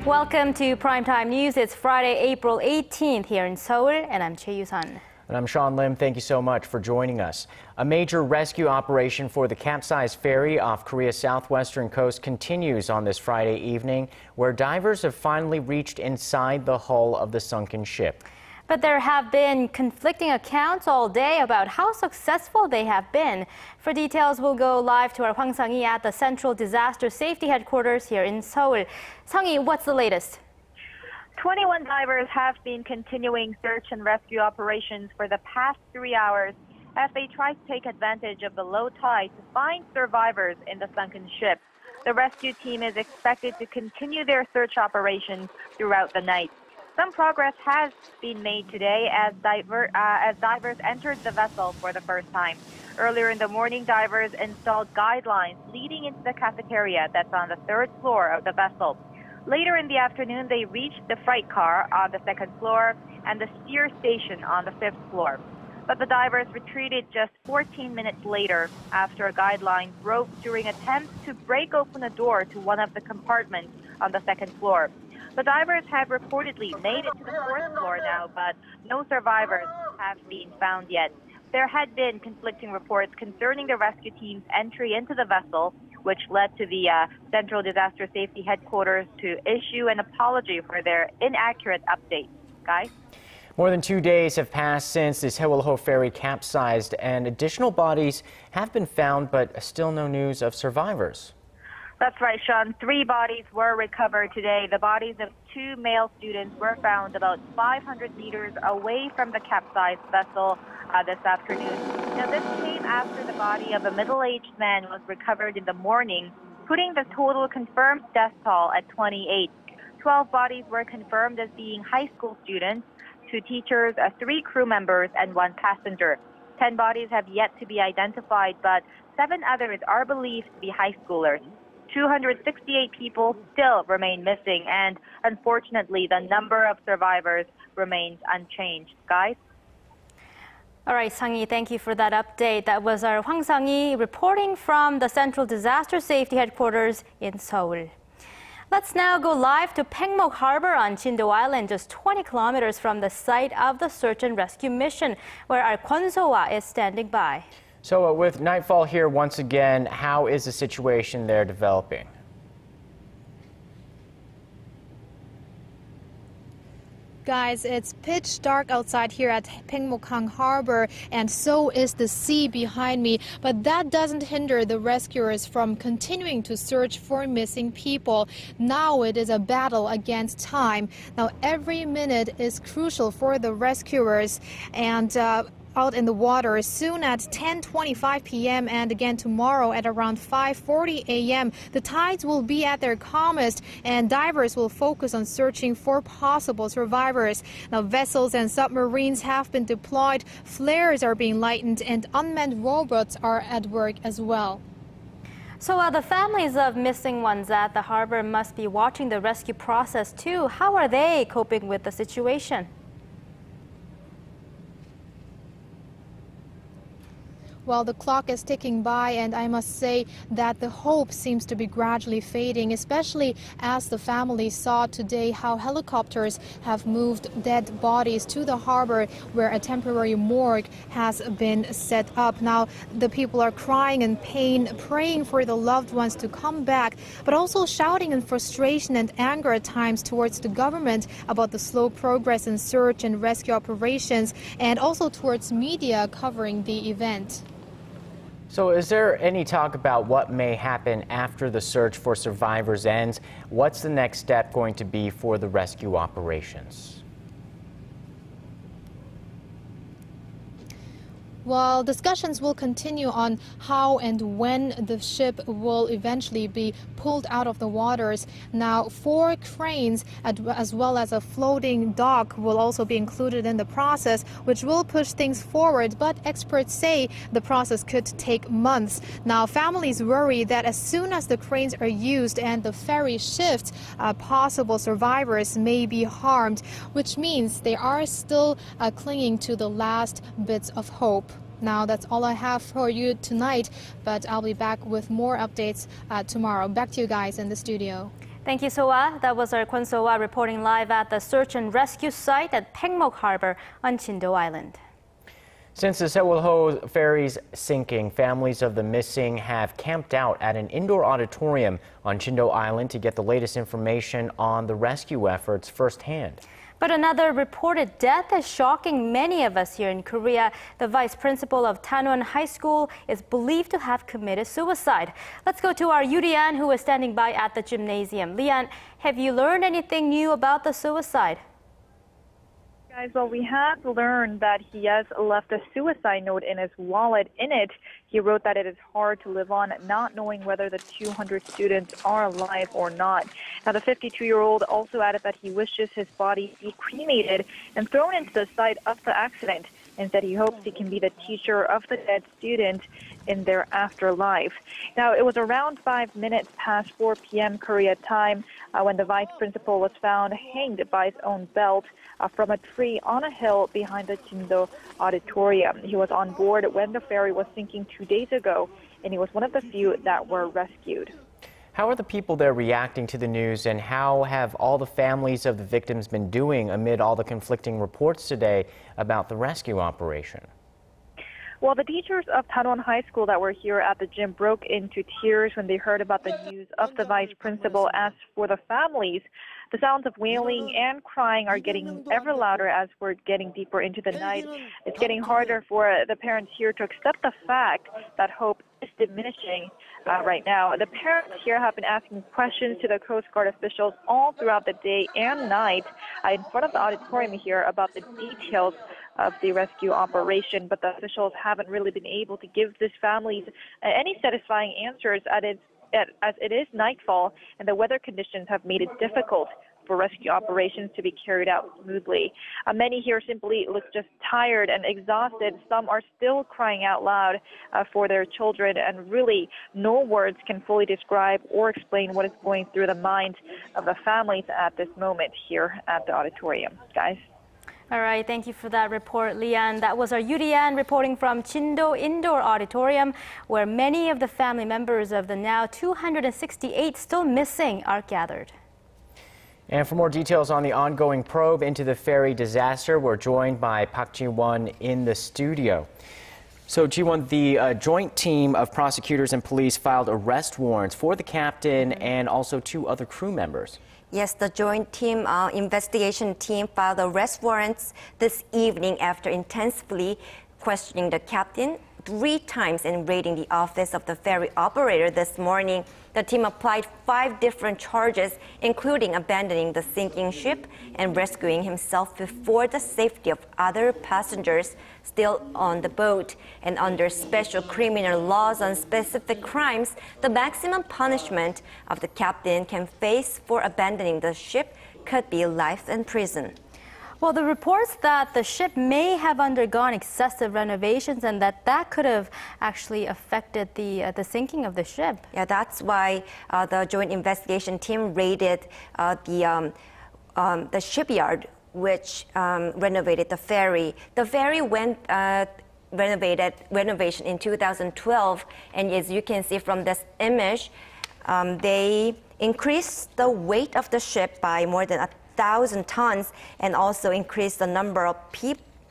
Welcome to Primetime News. It's Friday, April 18th here in Seoul, and I'm Choi Yu-sun. And I'm Sean Lim. Thank you so much for joining us. A major rescue operation for the capsized ferry off Korea's southwestern coast continues on this Friday evening, where divers have finally reached inside the hull of the sunken ship. But there have been conflicting accounts all day about how successful they have been. For details, we'll go live to our Hwang Sung-hee at the Central Disaster Safety Headquarters here in Seoul. Sung-hee, what's the latest? 21 divers have been continuing search and rescue operations for the past 3 hours as they try to take advantage of the low tide to find survivors in the sunken ship. The rescue team is expected to continue their search operations throughout the night. Some progress has been made today as divers entered the vessel for the first time. Earlier in the morning, divers installed guidelines leading into the cafeteria that's on the 3rd floor of the vessel. Later in the afternoon, they reached the freight car on the 2nd floor and the steer station on the 5th floor. But the divers retreated just 14 minutes later after a guideline broke during attempts to break open a door to one of the compartments on the 2nd floor. The divers have reportedly made it to the 4th floor now, but no survivors have been found yet. There had been conflicting reports concerning the rescue team's entry into the vessel, which led to the Central Disaster Safety Headquarters to issue an apology for their inaccurate updates. Guys? More than 2 days have passed since the Seoul ferry capsized, and additional bodies have been found, but still no news of survivors. That's right, Sean. 3 bodies were recovered today. The bodies of 2 male students were found about 500 meters away from the capsized vessel this afternoon. Now, this came after the body of a middle-aged man was recovered in the morning, putting the total confirmed death toll at 28. 12 bodies were confirmed as being high school students, 2 teachers, 3 crew members, and 1 passenger. 10 bodies have yet to be identified, but 7 others are believed to be high schoolers. 268 people still remain missing, and unfortunately, the number of survivors remains unchanged. Guys? All right, Sung-hee, thank you for that update. That was our Hwang Sung-hee reporting from the Central Disaster Safety Headquarters in Seoul. Let's now go live to Paengmok Harbor on Jindo Island, just 20 kilometers from the site of the search and rescue mission, where our Kwon So-ah is standing by. So with nightfall here once again, how is the situation there developing? Guys, it's pitch dark outside here at Paengmok Harbor, and so is the sea behind me. But that doesn't hinder the rescuers from continuing to search for missing people. Now it is a battle against time. Now every minute is crucial for the rescuers, and out in the water soon at 10:25 p.m. and again tomorrow at around 5:40 a.m. The tides will be at their calmest, and divers will focus on searching for possible survivors. Now vessels and submarines have been deployed, flares are being lightened, and unmanned robots are at work as well. So the families of missing ones at the harbor must be watching the rescue process too. How are they coping with the situation? Well, the clock is ticking by, and I must say that the hope seems to be gradually fading, especially as the family saw today how helicopters have moved dead bodies to the harbor where a temporary morgue has been set up. Now, the people are crying in pain, praying for the loved ones to come back, but also shouting in frustration and anger at times towards the government about the slow progress in search and rescue operations, and also towards media covering the event. So is there any talk about what may happen after the search for survivors ends? What's the next step going to be for the rescue operations? Well, discussions will continue on how and when the ship will eventually be pulled out of the waters. Now, 4 cranes as well as a floating dock will also be included in the process, which will push things forward. But experts say the process could take months. Now, families worry that as soon as the cranes are used and the ferry shifts, possible survivors may be harmed, which means they are still clinging to the last bits of hope. Now, that's all I have for you tonight, but I'll be back with more updates tomorrow. Back to you guys in the studio. Thank you, Soa. That was our Kwon Soa reporting live at the search and rescue site at Paengmok Harbor on Chindo Island. Since the Seoul ferry's sinking, families of the missing have camped out at an indoor auditorium on Chindo Island to get the latest information on the rescue efforts firsthand. But another reported death is shocking many of us here in Korea. The vice principal of Tanwon High School is believed to have committed suicide. Let's go to our Yoo Lian, who is standing by at the gymnasium. Lian, have you learned anything new about the suicide? Guys, well, we have learned that he has left a suicide note in his wallet. In it, he wrote that it is hard to live on, not knowing whether the 200 students are alive or not. Now, the 52-year-old also added that he wishes his body be cremated and thrown into the site of the accident, and said he hopes he can be the teacher of the dead student in their afterlife. Now, it was around 5 minutes past 4 p.m. Korea time when the vice principal was found hanged by his own belt from a tree on a hill behind the Chindo auditorium. He was on board when the ferry was sinking 2 days ago, and he was one of the few that were rescued. How are the people there reacting to the news, and how have all the families of the victims been doing amid all the conflicting reports today about the rescue operation? Well, the teachers of Tanwon High School that were here at the gym broke into tears when they heard about the news of the vice principal. As for the families, the sounds of wailing and crying are getting ever louder as we're getting deeper into the night. It's getting harder for the parents here to accept the fact that hope is diminishing right now. The parents here have been asking questions to the Coast Guard officials all throughout the day and night in front of the auditorium here about the details of the rescue operation, but the officials haven't really been able to give these families any satisfying answers as it is nightfall and the weather conditions have made it difficult for rescue operations to be carried out smoothly. Many here simply look just tired and exhausted. Some are still crying out loud for their children, and really no words can fully describe or explain what is going through the minds of the families at this moment here at the auditorium. Guys. All right, thank you for that report, Lian. That was our Yoo Lian reporting from Chindo Indoor Auditorium, where many of the family members of the now 268 still missing are gathered. And for more details on the ongoing probe into the ferry disaster, we're joined by Park Ji-won in the studio. So, Ji-won, the joint team of prosecutors and police filed arrest warrants for the captain and also 2 other crew members. Yes, the joint team investigation team filed arrest warrants this evening after intensively questioning the captain 3 times and raiding the office of the ferry operator this morning. The team applied 5 different charges, including abandoning the sinking ship and rescuing himself before the safety of other passengers still on the boat. And under special criminal laws on specific crimes, the maximum punishment of the captain can face for abandoning the ship could be life in prison. Well, the reports that the ship may have undergone excessive renovations and that could have actually affected the sinking of the ship. Yeah, that's why the joint investigation team raided the shipyard, which renovated the ferry. The ferry went renovation in 2012, and as you can see from this image, they increased the weight of the ship by more than 1,000 tons and also increased the number of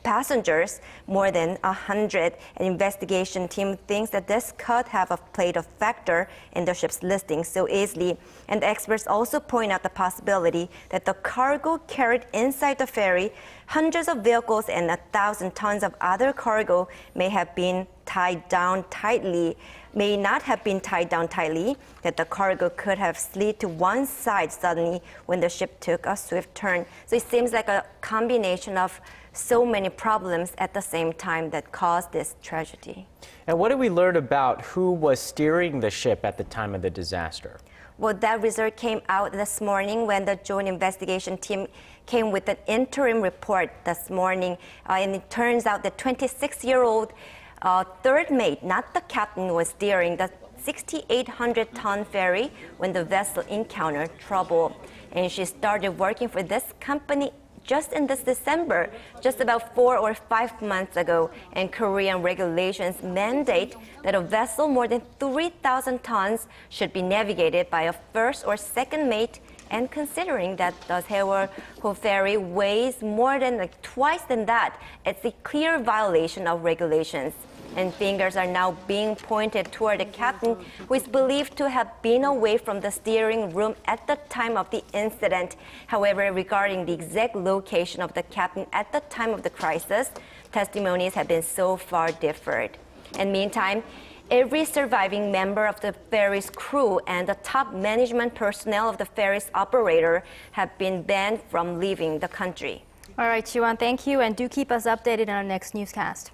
passengers more than 100. An investigation team thinks that this could have played a factor in the ship's listing so easily. And the experts also point out the possibility that the cargo carried inside the ferry, hundreds of vehicles and 1,000 tons of other cargo may have been tied down tightly, may not have been tied down tightly, that the cargo could have slid to one side suddenly when the ship took a swift turn. So it seems like a combination of so many problems at the same time that caused this tragedy. And what did we learn about who was steering the ship at the time of the disaster? Well, that result came out this morning when the joint investigation team came with an interim report this morning. And it turns out the 26-year-old third mate, not the captain, was steering the 6,800-ton ferry when the vessel encountered trouble. And she started working for this company just in this December, just about 4 or 5 months ago. And Korean regulations mandate that a vessel more than 3,000 tons should be navigated by a first or second mate And considering that the Seoul ferry weighs more than twice than that, it's a clear violation of regulations. And fingers are now being pointed toward the captain, who is believed to have been away from the steering room at the time of the incident. However, regarding the exact location of the captain at the time of the crisis, testimonies have been so far differed. And meantime, every surviving member of the ferry's crew and the top management personnel of the ferry's operator have been banned from leaving the country. All right, Jiwon, thank you, and do keep us updated in our next newscast.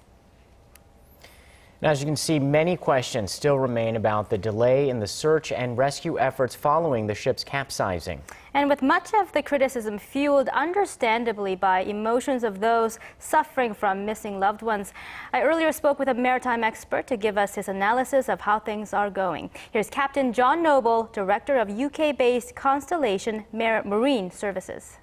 Now, as you can see, many questions still remain about the delay in the search and rescue efforts following the ship's capsizing. And with much of the criticism fueled understandably by emotions of those suffering from missing loved ones, I earlier spoke with a maritime expert to give us his analysis of how things are going. Here's Captain John Noble, Director of UK-based Constellation Marine Services.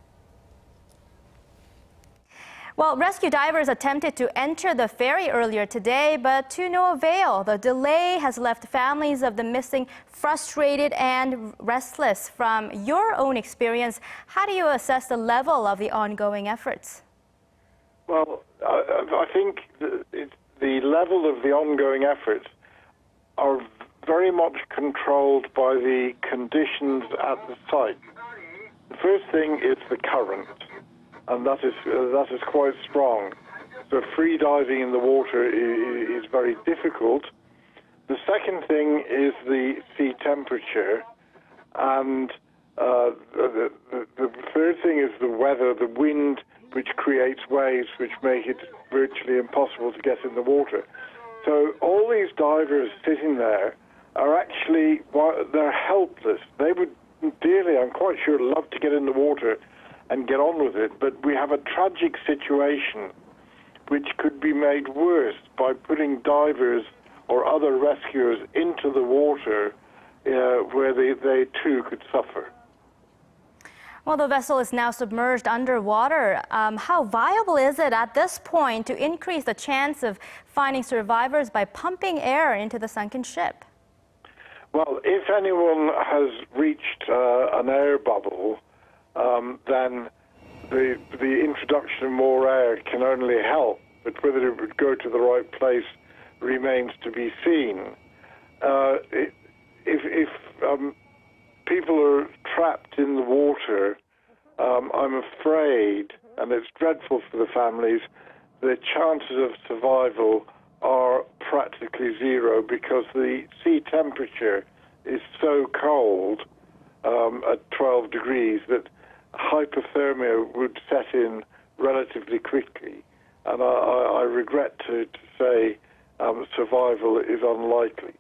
Well, rescue divers attempted to enter the ferry earlier today, but to no avail. The delay has left families of the missing frustrated and restless. From your own experience, how do you assess the level of the ongoing efforts? Well, I think the level of the ongoing efforts are very much controlled by the conditions at the site. The first thing is the current. And that is quite strong. So free diving in the water is very difficult. The second thing is the sea temperature, and the third thing is the weather, the wind, which creates waves which make it virtually impossible to get in the water. So all these divers sitting there are actually, they're helpless. They would dearly, I'm quite sure, love to get in the water and get on with it, but we have a tragic situation which could be made worse by putting divers or other rescuers into the water where they too could suffer. Well, the vessel is now submerged underwater. How viable is it at this point to increase the chance of finding survivors by pumping air into the sunken ship? Well, if anyone has reached an air bubble, then the introduction of more air can only help, but whether it would go to the right place remains to be seen. If people are trapped in the water, I'm afraid, and it's dreadful for the families, the chances of survival are practically zero because the sea temperature is so cold at 12 degrees that hypothermia would set in relatively quickly, and I regret to say survival is unlikely.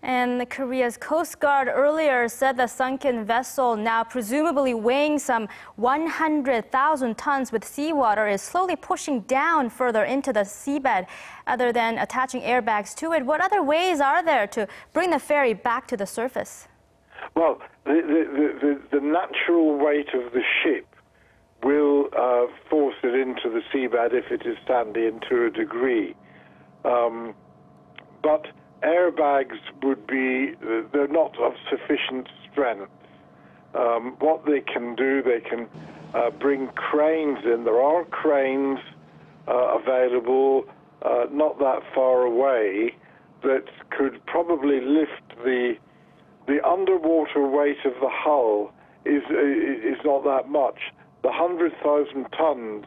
And Korea's Coast Guard earlier said the sunken vessel, now presumably weighing some 100,000 tons with seawater, is slowly pushing down further into the seabed. Other than attaching airbags to it, what other ways are there to bring the ferry back to the surface? Well, the natural weight of the ship will force it into the seabed if it is sandy and to a degree. But airbags would be, they're not of sufficient strength. What they can do, they can bring cranes in. There are cranes available not that far away that could probably lift the underwater weight of the hull is not that much. The 100,000 tons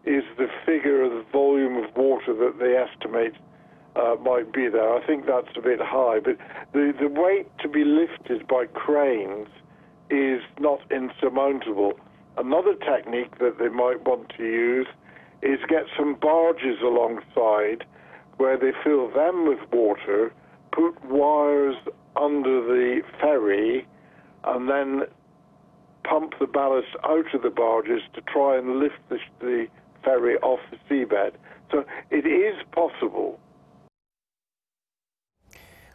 is the figure of the volume of water that they estimate might be there. I think that's a bit high, but the weight to be lifted by cranes is not insurmountable. Another technique that they might want to use is get some barges alongside where they fill them with water, put wires under the ferry, and then pump the ballast out of the barges to try and lift the ferry off the seabed. So it is possible.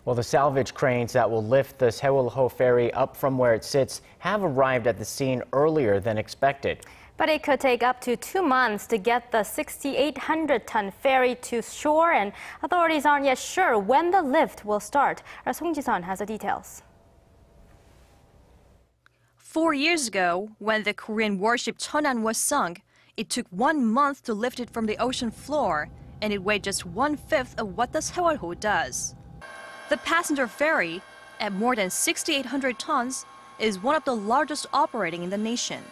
Well, the salvage cranes that will lift the Seoul ferry up from where it sits have arrived at the scene earlier than expected. But it could take up to 2 months to get the 6,800-ton ferry to shore, and authorities aren't yet sure when the lift will start. Our Song Ji-sun has the details. 4 years ago, when the Korean warship Cheonan was sunk, it took 1 month to lift it from the ocean floor, and it weighed just 1/5 of what the Seoul does. The passenger ferry, at more than 6,800 tons, is one of the largest operating in the nation.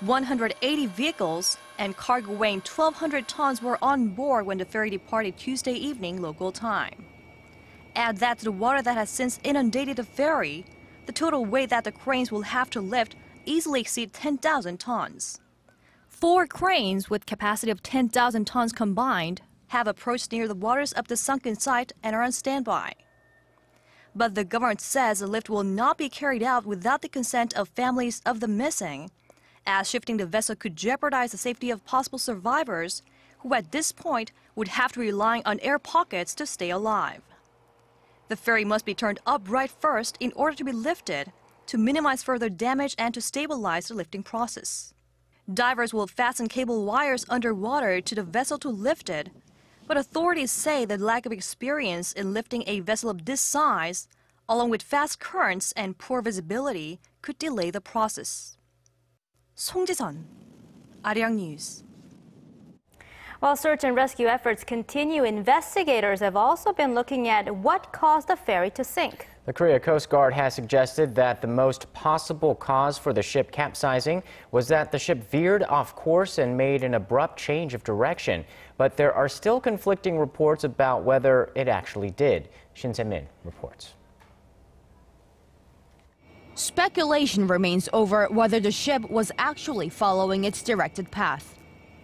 180 vehicles and cargo weighing 1,200 tons were on board when the ferry departed Tuesday evening local time. Add that to the water that has since inundated the ferry, the total weight that the cranes will have to lift easily exceeds 10,000 tons. 4 cranes with capacity of 10,000 tons combined have approached near the waters of the sunken site and are on standby. But the government says the lift will not be carried out without the consent of families of the missing, as shifting the vessel could jeopardize the safety of possible survivors who at this point would have to rely on air pockets to stay alive. The ferry must be turned upright first in order to be lifted, to minimize further damage and to stabilize the lifting process. Divers will fasten cable wires underwater to the vessel to lift it, but authorities say the lack of experience in lifting a vessel of this size, along with fast currents and poor visibility, could delay the process. 송지선, Arirang News. While search and rescue efforts continue, investigators have also been looking at what caused the ferry to sink. The Korea Coast Guard has suggested that the most possible cause for the ship capsizing was that the ship veered off course and made an abrupt change of direction. But there are still conflicting reports about whether it actually did. Shin Se-min reports. Speculation remains over whether the ship was actually following its directed path.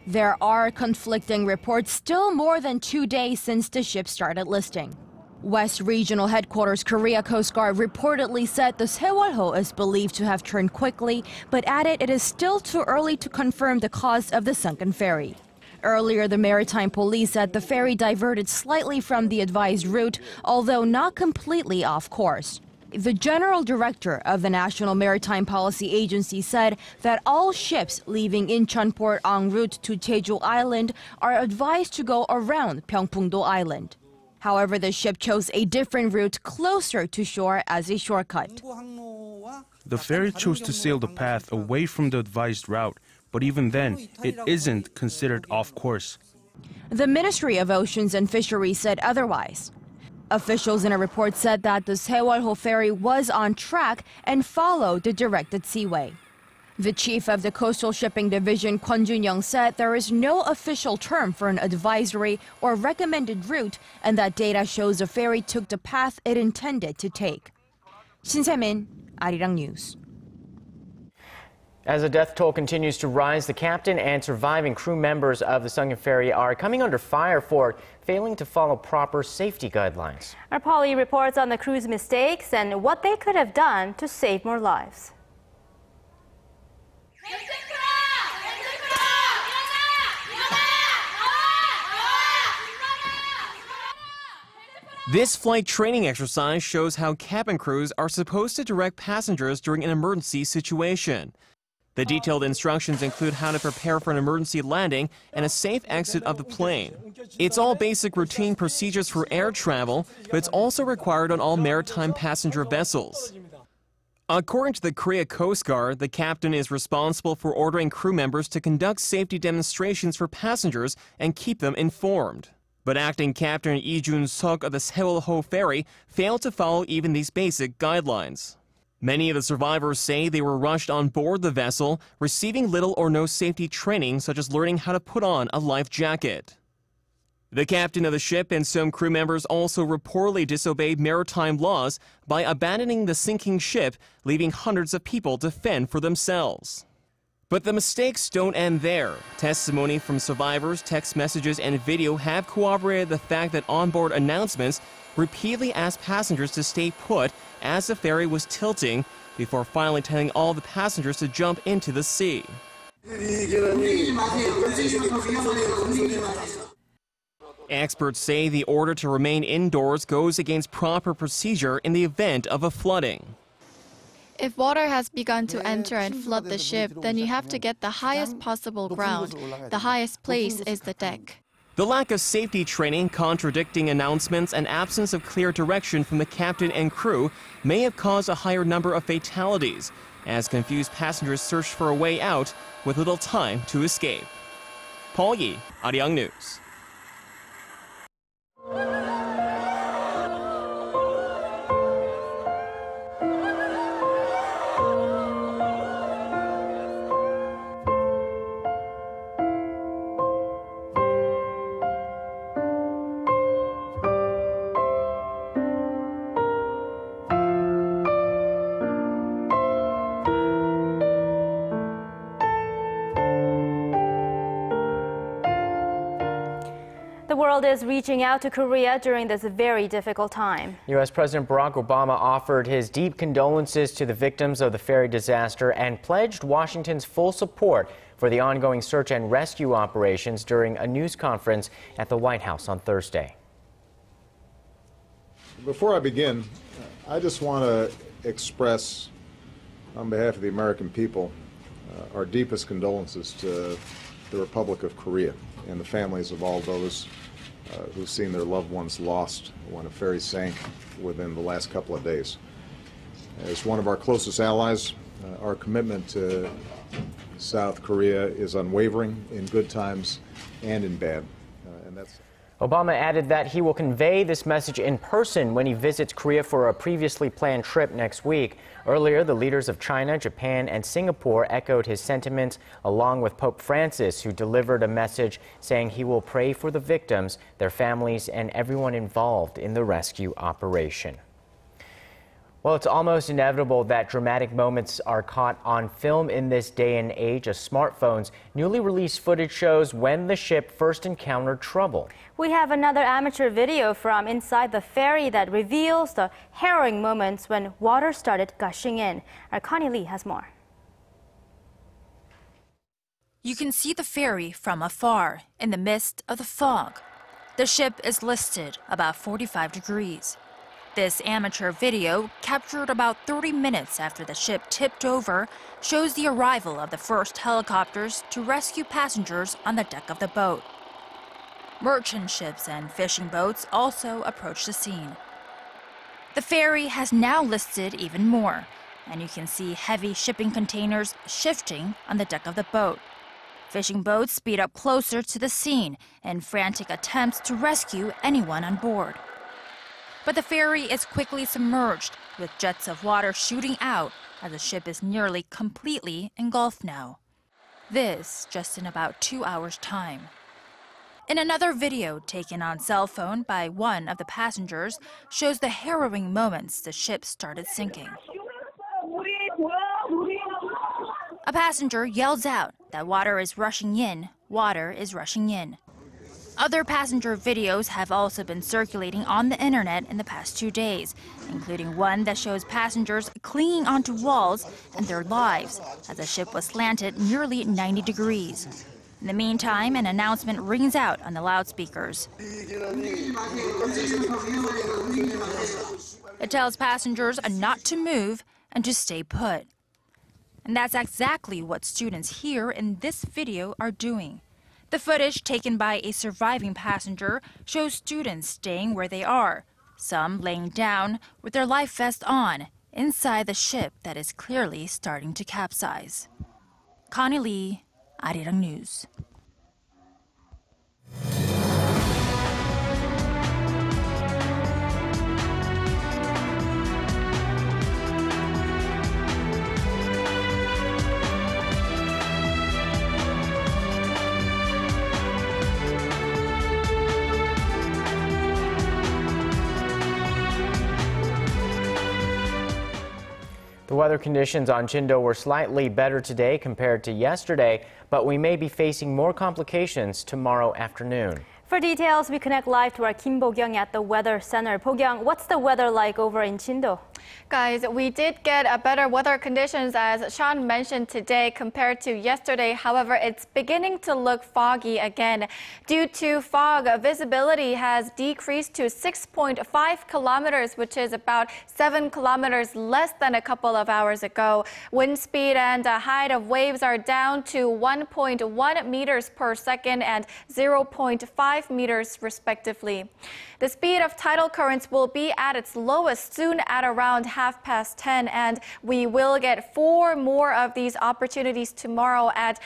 There are conflicting reports still more than 2 days since the ship started listing. West Regional Headquarters Korea Coast Guard reportedly said the Seoul is believed to have turned quickly, but added it is still too early to confirm the cause of the sunken ferry. Earlier, the Maritime Police said the ferry diverted slightly from the advised route, although not completely off course. The General Director of the National Maritime Policy Agency said that all ships leaving Incheon Port en route to Jeju Island are advised to go around Pyeongpungdo Island. However, the ship chose a different route closer to shore as a shortcut. The ferry chose to sail the path away from the advised route, but even then, it isn't considered off course. The Ministry of Oceans and Fisheries said otherwise. Officials in a report said that the Seoul ferry was on track and followed the directed seaway. The chief of the Coastal Shipping Division, Kwon Jun-young, said there is no official term for an advisory or recommended route and that data shows the ferry took the path it intended to take. Shin Se-min, Arirang News. As the death toll continues to rise, the captain and surviving crew members of the sunken ferry are coming under fire for failing to follow proper safety guidelines. Our Polly reports on the crew's mistakes and what they could have done to save more lives. This flight training exercise shows how cabin crews are supposed to direct passengers during an emergency situation. The detailed instructions include how to prepare for an emergency landing and a safe exit of the plane. It's all basic routine procedures for air travel, but it's also required on all maritime passenger vessels. According to the Korea Coast Guard, the captain is responsible for ordering crew members to conduct safety demonstrations for passengers and keep them informed. But acting Captain Lee Jun-seok of the Seoul ferry failed to follow even these basic guidelines. Many of the survivors say they were rushed on board the vessel, receiving little or no safety training, such as learning how to put on a life jacket. The captain of the ship and some crew members also reportedly disobeyed maritime laws by abandoning the sinking ship, leaving hundreds of people to fend for themselves. But the mistakes don't end there. Testimony from survivors, text messages, and video have corroborated the fact that onboard announcements repeatedly asked passengers to stay put as the ferry was tilting, before finally telling all the passengers to jump into the sea. Experts say the order to remain indoors goes against proper procedure in the event of a flooding. If water has begun to enter and flood the ship, then you have to get the highest possible ground. The highest place is the deck. The lack of safety training, contradicting announcements, and absence of clear direction from the captain and crew may have caused a higher number of fatalities. as confused passengers searched for a way out with little time to escape. Paul Yi, Arirang News. The world is reaching out to Korea during this very difficult time. U.S. President Barack Obama offered his deep condolences to the victims of the ferry disaster and pledged Washington's full support for the ongoing search and rescue operations during a news conference at the White House on Thursday. Before I begin, I just want to express, on behalf of the American people, our deepest condolences to the Republic of Korea and the families of all those who've seen their loved ones lost when a ferry sank within the last couple of days. As one of our closest allies, our commitment to South Korea is unwavering in good times and in bad. Obama added that he will convey this message in person when he visits Korea for a previously planned trip next week. Earlier, the leaders of China, Japan, and Singapore echoed his sentiments, along with Pope Francis, who delivered a message saying he will pray for the victims, their families, and everyone involved in the rescue operation. Well, it's almost inevitable that dramatic moments are caught on film in this day and age of smartphones. Newly released footage shows when the ship first encountered trouble. We have another amateur video from inside the ferry that reveals the harrowing moments when water started gushing in. Our Connie Lee has more. You can see the ferry from afar in the midst of the fog. The ship is listed about 45 degrees. This amateur video, captured about 30 minutes after the ship tipped over, shows the arrival of the first helicopters to rescue passengers on the deck of the boat. Merchant ships and fishing boats also approach the scene. The ferry has now listed even more, and you can see heavy shipping containers shifting on the deck of the boat. Fishing boats speed up closer to the scene in frantic attempts to rescue anyone on board. But the ferry is quickly submerged, with jets of water shooting out as the ship is nearly completely engulfed now. This just in about 2 hours' time. In another video taken on cell phone by one of the passengers shows the harrowing moments the ship started sinking. A passenger yells out that water is rushing in, water is rushing in. Other passenger videos have also been circulating on the internet in the past 2 days, including one that shows passengers clinging onto walls and their lives as the ship was slanted nearly 90 degrees. In the meantime, an announcement rings out on the loudspeakers. It tells passengers not to move and to stay put. And that's exactly what students here in this video are doing. The footage taken by a surviving passenger shows students staying where they are, some laying down with their life vest on inside the ship that is clearly starting to capsize. Connie Lee, Arirang News. The weather conditions on Jindo were slightly better today compared to yesterday, but we may be facing more complications tomorrow afternoon. For details, we connect live to our Kim Bo-kyung at the Weather Center. Bo-kyung, what's the weather like over in Jindo? Guys, we did get a better weather conditions as Sean mentioned today compared to yesterday. However, it's beginning to look foggy again. Due to fog, visibility has decreased to 6.5 kilometers, which is about 7 kilometers less than a couple of hours ago. Wind speed and height of waves are down to 1.1 meters per second and 0.5 meters respectively. The speed of tidal currents will be at its lowest soon at around around 10:30, and we will get 4 more of these opportunities tomorrow at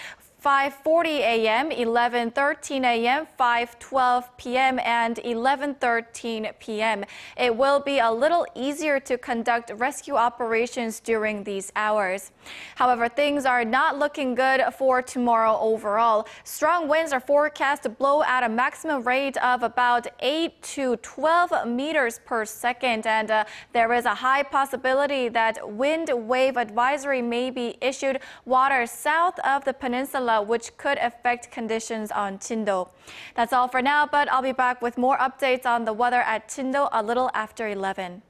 5:40 a.m., 11:13 a.m., 5:12 p.m., and 11:13 p.m. It will be a little easier to conduct rescue operations during these hours. However, things are not looking good for tomorrow overall. Strong winds are forecast to blow at a maximum rate of about 8 to 12 meters per second, and there is a high possibility that wind wave advisory may be issued waters south of the peninsula, which could affect conditions on Chindo. That's all for now, but I'll be back with more updates on the weather at Chindo a little after 11.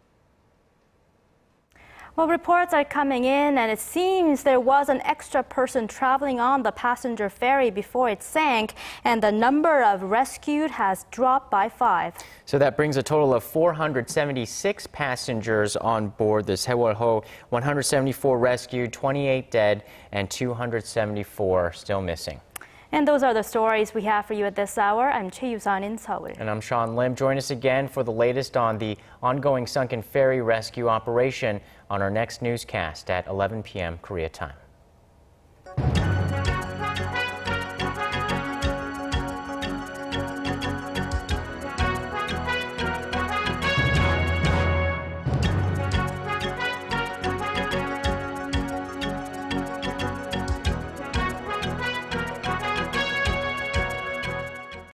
Well, reports are coming in, and it seems there was an extra person traveling on the passenger ferry before it sank, and the number of rescued has dropped by 5. So that brings a total of 476 passengers on board the Seoul. 174 rescued, 28 dead, and 274 still missing. And those are the stories we have for you at this hour. I'm Choi Yusan in Seoul. And I'm Sean Lim. Join us again for the latest on the ongoing sunken ferry rescue operation on our next newscast at 11 p.m. Korea time.